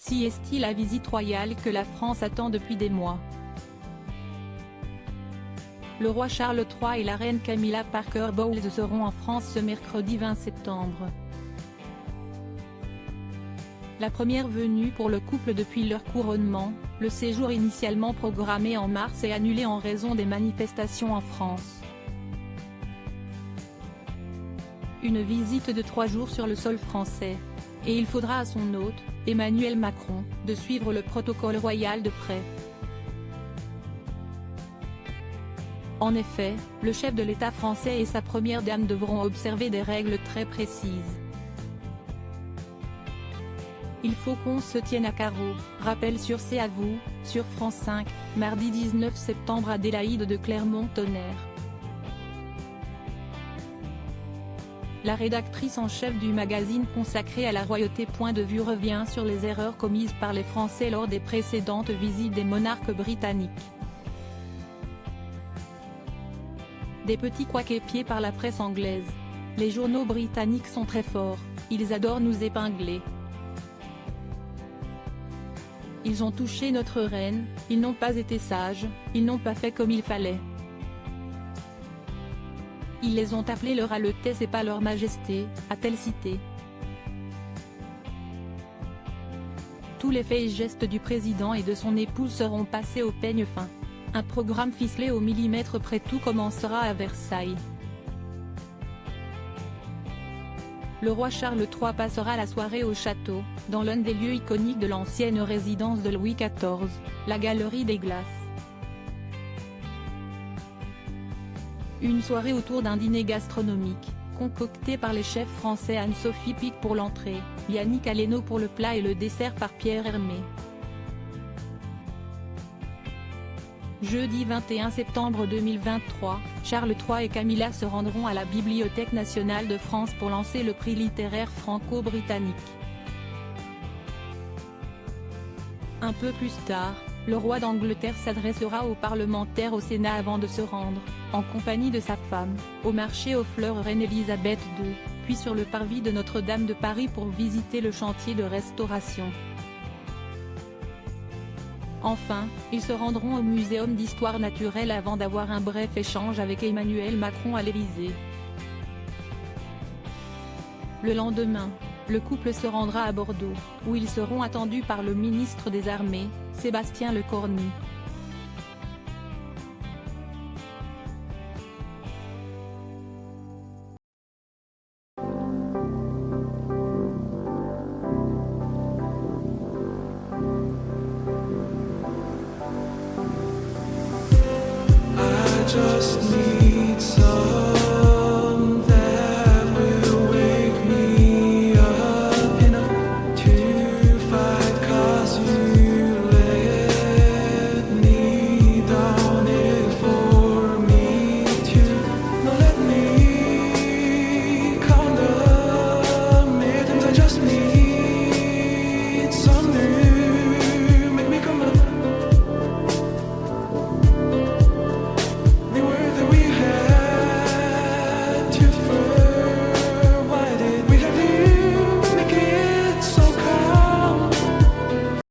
Si est-il la visite royale que la France attend depuis des mois. Le roi Charles III et la reine Camilla Parker Bowles seront en France ce mercredi 20 septembre. La première venue pour le couple depuis leur couronnement, le séjour initialement programmé en mars est annulé en raison des manifestations en France. Une visite de 3 jours sur le sol français. Et il faudra à son hôte, Emmanuel Macron, de suivre le protocole royal de près. En effet, le chef de l'État français et sa première dame devront observer des règles très précises. Il faut qu'on se tienne à carreau, rappelle sur C'est à vous, sur France 5, mardi 19 septembre Adélaïde de Clermont-Tonnerre. La rédactrice en chef du magazine consacré à la royauté Point de vue revient sur les erreurs commises par les Français lors des précédentes visites des monarques britanniques. Des petits couacs épiés par la presse anglaise. Les journaux britanniques sont très forts, ils adorent nous épingler. Ils ont touché notre reine, ils n'ont pas été sages, ils n'ont pas fait comme il fallait. Ils les ont appelés leur Altesse et pas leur Majesté, a-t-elle cité. Tous les faits et gestes du président et de son épouse seront passés au peigne fin. Un programme ficelé au millimètre près. Tout commencera à Versailles. Le roi Charles III passera la soirée au château, dans l'un des lieux iconiques de l'ancienne résidence de Louis XIV, la Galerie des Glaces. Une soirée autour d'un dîner gastronomique, concocté par les chefs français Anne-Sophie Pic pour l'entrée, Yannick Aleno pour le plat et le dessert par Pierre Hermé. Jeudi 21 septembre 2023, Charles III et Camilla se rendront à la Bibliothèque nationale de France pour lancer le prix littéraire franco-britannique. Un peu plus tard, le roi d'Angleterre s'adressera aux parlementaires au Sénat avant de se rendre, en compagnie de sa femme, au marché aux fleurs Reine Elisabeth II, puis sur le parvis de Notre-Dame de Paris pour visiter le chantier de restauration. Enfin, ils se rendront au Muséum d'histoire naturelle avant d'avoir un bref échange avec Emmanuel Macron à l'Élysée. Le lendemain, le couple se rendra à Bordeaux, où ils seront attendus par le ministre des Armées, Sébastien Lecornu. Just need some